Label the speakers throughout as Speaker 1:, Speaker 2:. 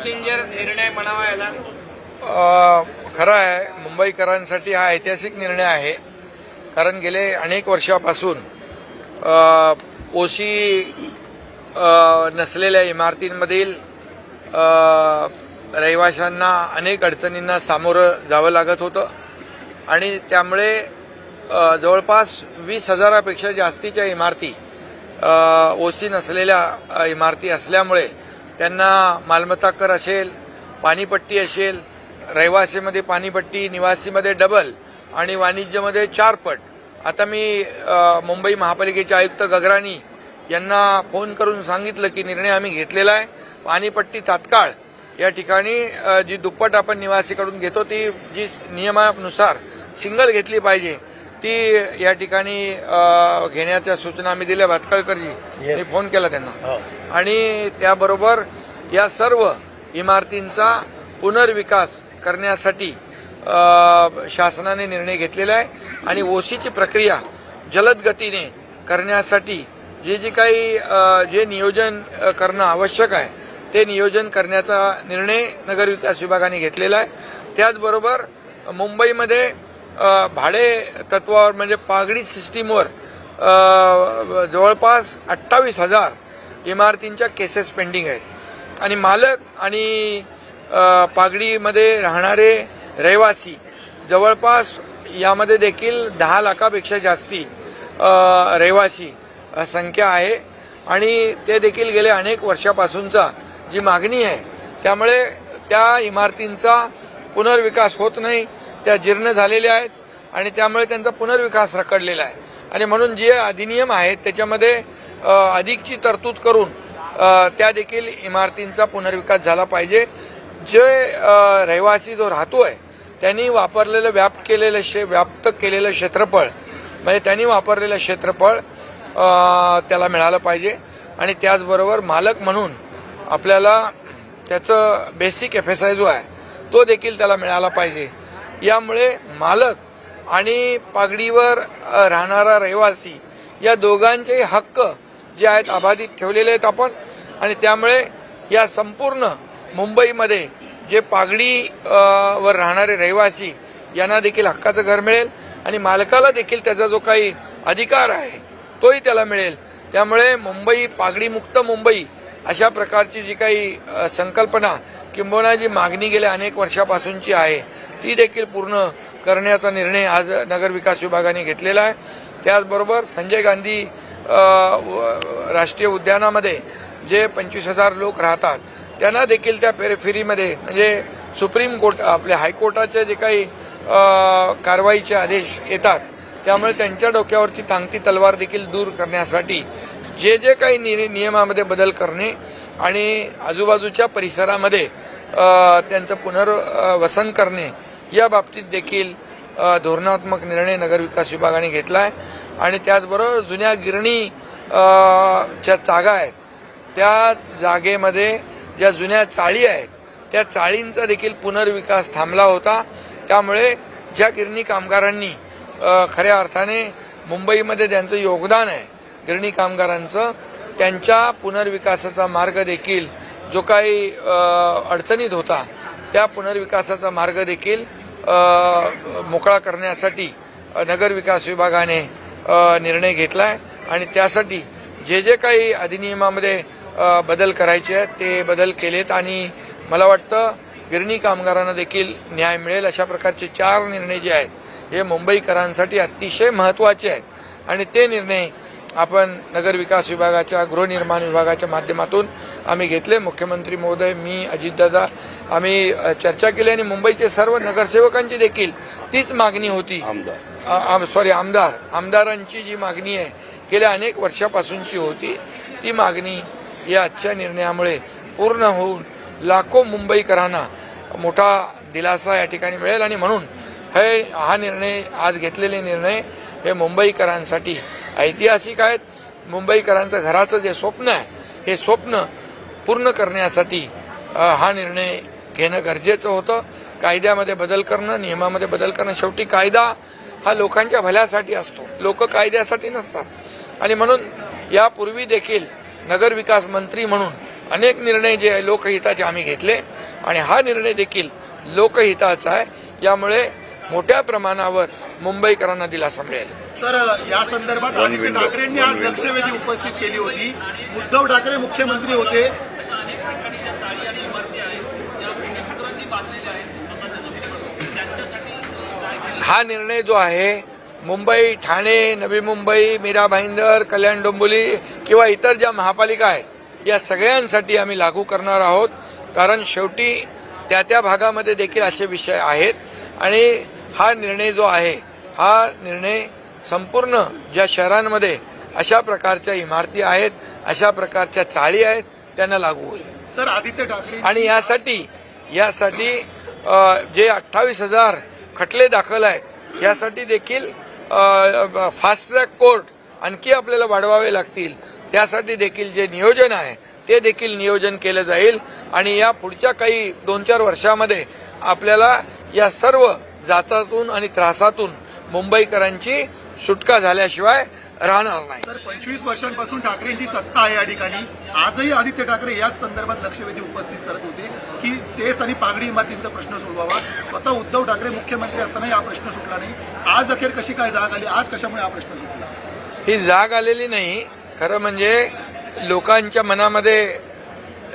Speaker 1: Changer निर्णय म्हणावा याला?
Speaker 2: खरं आहे, मुंबईकरांसाठी हा ऐतिहासिक निर्णय आहे. कारण गेले अनेक वर्षापासून ओसी नसलेल्या इमारतींमधील रहिवाशांना अनेक अडचणींना सामोरं जावं लागत होतं आणि त्यामुळे जवळपास 20,000पेक्षा जास्तीच्या इमारती ओसी नसलेल्या इमारती असल्यामुळे त्यांना मालमत्ता कर असेल, पाणीपट्टी असेल, रहिवासीमध्ये पाणीपट्टी, निवासीमध्ये डबल आणि वाणिज्यमध्ये 4 पट. आता मी मुंबई महापालिकेचे आयुक्त गगराणी यांना फोन करून सांगितलं की निर्णय आम्ही घेतलेला आहे. पाणीपट्टी तात्काळ या ठिकाणी जी दुप्पट आपण निवासीकडून घेतो ती जी नियमानुसार सिंगल घेतली पाहिजे ती या ठिकाणी घेण्याच्या सूचना आम्ही दिल्या. भातखळकरजी मी फोन केला त्यांना आणि त्याबरोबर या सर्व इमारतींचा पुनर्विकास करण्यासाठी शासनाने निर्णय घेतलेला आहे आणि ओसीची प्रक्रिया जलद गतीने करण्यासाठी जे काही जे नियोजन करणं आवश्यक आहे ते नियोजन करण्याचा निर्णय नगरविकास विभागाने घेतलेला आहे. त्याचबरोबर मुंबईमध्ये भाडे तत्वावर म्हणजे पागडी सिस्टीमवर जवळपास 28,000 इमारतींच्या केसेस पेंडिंग आहेत आणि मालक आणि पागडीमध्ये राहणारे रहिवासी जवळपास यामध्ये देखील 10 लाखापेक्षा जास्ती रहिवासी संख्या आहे आणि ते देखील गेले अनेक वर्षापासूनचा जी मागणी आहे त्यामुळे त्या इमारतींचा पुनर्विकास होत नाही. त्या जीर्ण झालेल्या आहेत आणि त्यामुळे त्यांचा पुनर्विकास रखडलेला आहे आणि म्हणून जे अधिनियम आहेत त्याच्यामध्ये अधिकची तरतूद करून त्या देखील इमारतींचा पुनर्विकास झाला पाहिजे. जे रहिवासी जो राहतोय त्यांनी वापरलेलं व्याप्त केलेलं क्षेत्रफळ म्हणजे त्यांनी वापरलेलं क्षेत्रफळ त्याला मिळालं पाहिजे आणि त्याचबरोबर मालक म्हणून आपल्याला त्याचं बेसिक FSI जो आहे तो देखील त्याला मिळाला पाहिजे. यामुळे मालक आणि पागडीवर राहणारा रहिवासी या दोघांचे हक्क जे आहेत अबाधित ठेवलेले आहेत आपण आणि त्यामुळे या संपूर्ण मुंबईमध्ये जे पागडी वर राहणारे रहिवासी यांना देखील हक्काचं घर मिळेल आणि मालकाला देखील त्याचा जो काही अधिकार आहे तोही त्याला मिळेल. त्यामुळे मुंबई पागडीमुक्त मुंबई अशा प्रकारची जी काही संकल्पना किंबहुना जी मागणी गेल्या अनेक वर्षापासूनची आहे ती देखील पूर्ण करण्याचा निर्णय आज नगरविकास विभागाने घेतलेला आहे. त्याचबरोबर संजय गांधी राष्ट्रीय उद्यानामध्ये जे 25,000 लोक राहतात त्यांना देखील त्या फेरीमध्ये म्हणजे सुप्रीम कोर्ट आपल्या हायकोर्टाचे जे काही कारवाईचे आदेश येतात त्यामुळे त्यांच्या डोक्यावरती टांगती तलवार देखील दूर करण्यासाठी जे काही नियमामध्ये बदल करणे आणि आजूबाजूच्या परिसरामध्ये त्यांचं पुनर्वसन करणे या बाबतीत देखील धोरणात्मक निर्णय नगरविकास विभागाने घेतला आहे. आणि त्याचबरोबर जुन्या गिरणीच्या जागा आहेत त्या जागेमध्ये ज्या जुन्या चाळी आहेत त्या चाळींचा देखील पुनर्विकास थांबला होता. त्यामुळे ज्या गिरणी कामगारांनी खऱ्या अर्थाने मुंबईमध्ये त्यांचं योगदान आहे गिरणी कामगारांचं त्यांच्या पुनर्विकासाचा मार्ग देखील जो काही अडचणीत होता त्या पुनर्विकासाचा मार्ग देखील मोकळा करण्यासाठी नगरविकास विभागाने निर्णय घेतला आहे आणि त्यासाठी जे काही अधिनियमामध्ये बदल करायचे आहेत ते बदल केलेत आणि मला वाटतं गिरणी कामगारांना देखील न्याय मिळेल अशा प्रकारचे 4 निर्णय जे आहेत हे मुंबईकरांसाठी अतिशय महत्त्वाचे आहेत आणि ते निर्णय आपण नगरविकास विभागाच्या गृहनिर्माण विभागाच्या माध्यमातून आम्ही घेतले. मुख्यमंत्री महोदय, मी, अजितदादा आम्ही चर्चा केली आणि मुंबईचे सर्व नगरसेवकांची देखील तीच मागणी होती. आमदारांची जी मागणी आहे गेल्या अनेक वर्षापासूनची होती ती मागणी या आजच्या निर्णयामुळे पूर्ण होऊन लाखो मुंबईकरांना मोठा दिलासा या ठिकाणी मिळेल आणि म्हणून हा निर्णय आज घेतलेले निर्णय हे मुंबईकरांसाठी ऐतिहासिक आहेत. मुंबईकरांचं घराचं जे स्वप्न आहे हे स्वप्न पूर्ण करण्यासाठी हा निर्णय घेणं गरजेचं होतं. कायद्यामध्ये बदल करणं, नियमामध्ये बदल करणं, शेवटी कायदा हा लोकांच्या भल्यासाठी असतो, लोक कायद्यासाठी नसतात आणि म्हणून यापूर्वी देखील नगरविकास मंत्री म्हणून अनेक निर्णय जे आहे लोकहिताचे आम्ही घेतले आणि हा निर्णय देखील लोकहिताचा आहे. यामुळे मोठ्या प्रमाणावर मुंबईकरांना दिलासा मिळेल.
Speaker 3: सर, या संदर्भात आदित्य ठाकरेंनी आज लक्षवेधी उपस्थित केली होती. उद्धव ठाकरे मुख्यमंत्री होते.
Speaker 2: हा निर्णय जो आहे मुंबई, ठाणे, नवी मुंबई, मीरा भाईंदर, कल्याण डोंबिवली किंवा इतर ज्या महापालिका आहेत या सगळ्यांसाठी आम्ही लागू करणार आहोत. कारण शेवटी त्या भागामध्ये देखील असे विषय आहेत आणि हा निर्णय जो आहे हा निर्णय संपूर्ण ज्या शहरांमध्ये अशा प्रकारच्या इमारती आहेत, अशा प्रकारच्या चाळी आहेत त्यांना लागू होईल.
Speaker 3: सर, आदित्य ठाकरे
Speaker 2: आणि यासाठी जे 28,000 खटले दाखल आहेत यासाठी देखील फास्ट ट्रॅक कोर्ट आणखी आपल्याला वाढवावे लागतील. त्यासाठी देखील जे नियोजन आहे ते देखील नियोजन केलं जाईल आणि या पुढच्या काही 2-4 वर्षामध्ये आपल्याला या सर्व जाचातून आणि त्रासातून मुंबईकरांची सुटका झाल्याशिवाय राहणार नाही.
Speaker 3: सर, 25 वर्षांपासून ठाकरेंची सत्ता आहे या ठिकाणी. आजही आदित्य ठाकरे याच संदर्भात लक्षवेधी उपस्थित करत होते की सेस आणि पागडी इमारतींचा प्रश्न सोडवावा. स्वतः उद्धव ठाकरे मुख्यमंत्री असतानाही हा प्रश्न सुटला नाही. आज अखेर कशी काय जाग आली? आज कशामुळे हा प्रश्न सुटला?
Speaker 2: ही जाग आलेली नाही. खरं म्हणजे लोकांच्या मनामध्ये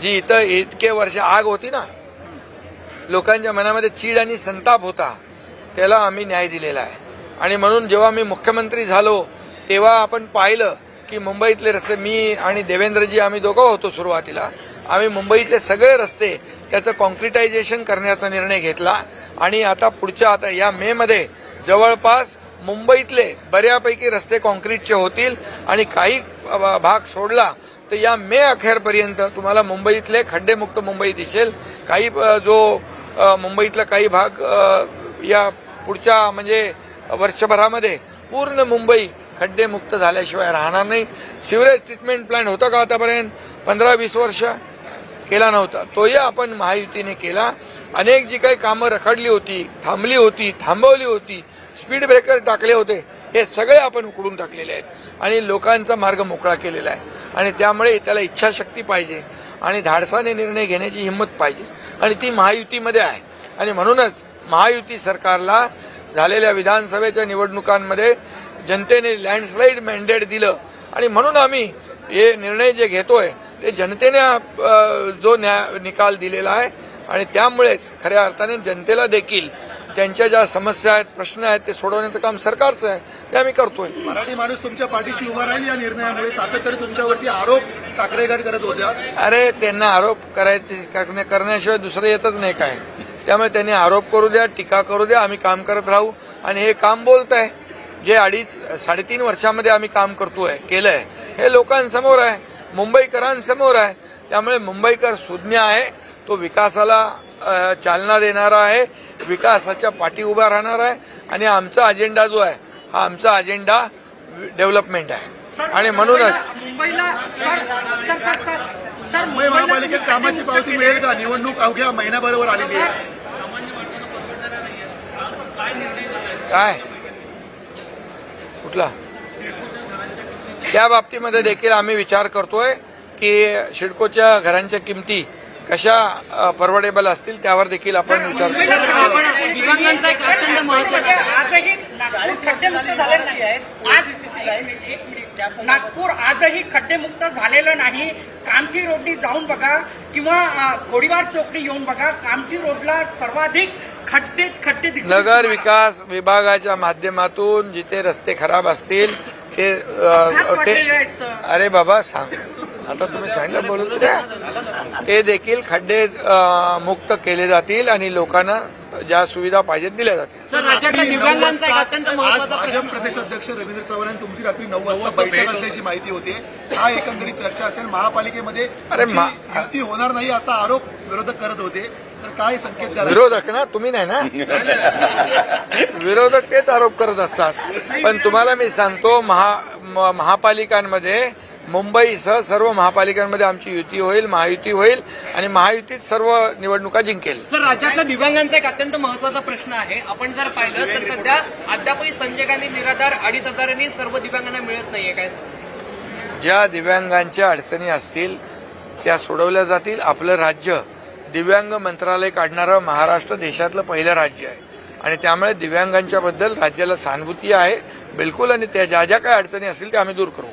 Speaker 2: जी इथं इतके वर्ष आग होती ना, लोकांच्या मनामध्ये चीड आणि संताप होता, त्याला आम्ही न्याय दिलेला आहे. आणि म्हणून जेव्हा मी मुख्यमंत्री झालो तेव्हा आपण पाहिलं की मुंबईतले रस्ते, मी आणि देवेंद्रजी आम्ही दोघं होतो सुरुवातीला, आम्ही मुंबईतले सगळे रस्ते त्याचं कॉन्क्रिटायझेशन करण्याचा निर्णय घेतला. आणि आता या मेमध्ये जवळपास मुंबईतले बऱ्यापैकी रस्ते कॉन्क्रीटचे होतील आणि काही भाग सोडला तर या मे अखेरपर्यंत तुम्हाला मुंबईतले खड्डेमुक्त मुंबई दिसेल. काही मुंबईतला काही भाग या पुढच्या म्हणजे वर्षभरामध्ये पूर्ण मुंबई खड्डेमुक्त झाल्याशिवाय राहणार नाही. सिवरेज ट्रीटमेंट प्लांट होता का आतापर्यंत? 15-20 वर्ष केला नव्हता. तोही आपण महायुतीने केला. अनेक जी काही कामं रखडली होती, थांबली होती, थांबवली होती, स्पीड ब्रेकर टाकले होते, हे सगळे आपण उकडून टाकलेले आहेत आणि लोकांचा मार्ग मोकळा केलेला आहे. आणि त्यामुळे त्याला इच्छाशक्ती पाहिजे आणि धाडसाने निर्णय घेण्याची हिंमत पाहिजे आणि ती महायुतीमध्ये आहे. आणि म्हणूनच महायुती सरकारला झालेल्या विधानसभेच्या निवडणुकांमध्ये जनतेने लँडस्लाईड मॅन्डेट दिलं आणि म्हणून आम्ही हे निर्णय जे घेतोय ते जनतेने जो निकाल दिलेला आहे आणि त्यामुळेच खऱ्या अर्थाने जनतेला देखील त्यांच्या ज्या समस्या आहेत, प्रश्न आहेत ते सोडवण्याचं काम सरकारचं आहे, ते आम्ही करतोय.
Speaker 3: मराठी माणूस तुमच्या पाठीशी उभा राहील या निर्णयामुळे. सातत्याने तुमच्यावरती आरोप ठाकरे गट करत होत्या.
Speaker 2: अरे त्यांना आरोप करण्याशिवाय दुसरं येतच नाही काय. त्यामुळे त्यांनी आरोप करू द्या, टीका करू द्या, आम्ही काम करत राहू. आणि हे काम बोलत आहे जे 3.5 वर्षामध्ये आम्ही काम केलंय हे लोकांसमोर आहे, मुंबईकरांसमोर आहे. त्यामुळे मुंबईकर सुज्ञ आहे, तो विकासाला चालना देणारा आहे, विकासाच्या पाठी उभा राहणार आहे. आणि आमचा अजेंडा जो आहे हा आमचा अजेंडा डेव्हलपमेंट आहे. आणि म्हणूनच
Speaker 3: मुंबई महापालिकेत कामाची पावती मिळेल का? निवडणूक अवघ्या महिन्याबरोबर आलेली आहे.
Speaker 2: काय कुठला त्या बाबतीमध्ये देखील आम्ही विचार करतोय की सिडकोच्या घरांच्या किमती कशा परवडेबल असतील त्यावर देखील आपण विचार करू.
Speaker 4: नागपूर आजही खड्डेमुक्त झालेलं नाही. कामठी रोडनी जाऊन बघा किंवा गोडीबार चौकडी येऊन बघा, कामठी रोडला सर्वाधिक खड्डे
Speaker 2: नगर विकास विभागाच्या माध्यमातून जिथे रस्ते खराब असतील ते अरे बाबा सांग, आता तुम्ही सांगितलं बोलू द्या, ते देखील खड्डे मुक्त केले जातील आणि लोकांना ज्या सुविधा पाहिजेत दिल्या जातील.
Speaker 3: आज भाजप प्रदेश अध्यक्ष रवींद्र चव्हाण यांनी तुमची रात्री 9 वाजता बैठक असल्याची माहिती होते. काय एकंदरीत चर्चा असेल? महापालिकेमध्ये युती होणार नाही असा आरोप विरोधक करत होते, तर काय संकेत द्याल?
Speaker 2: विरोधक ना, तुम्ही नाही ना, विरोधक तेच आरोप करत असतात. पण तुम्हाला मी सांगतो महापालिकांमध्ये मुंबईसह सर्व महापालिकांमध्ये आमची युती होईल, महायुती होईल आणि महायुतीत सर्व निवडणुका जिंकेल.
Speaker 5: सर, राज्यातला दिव्यांगांचा एक अत्यंत महत्वाचा प्रश्न आहे. आपण जर पाहिलं तर सध्या अद्यापही संजय गांधी निराधार 2,500 सर्व दिव्यांगांना मिळत नाहीये. काय
Speaker 2: ज्या दिव्यांगांच्या अडचणी असतील त्या सोडवल्या जातील. आपलं राज्य दिव्यांग मंत्रालय काढणारं महाराष्ट्र देशातलं पहिलं राज्य आहे आणि त्यामुळे दिव्यांगांच्या बद्दल राज्याला सहानुभूती आहे बिलकुल, आणि त्या ज्या ज्या काही अडचणी असतील त्या आम्ही दूर करू.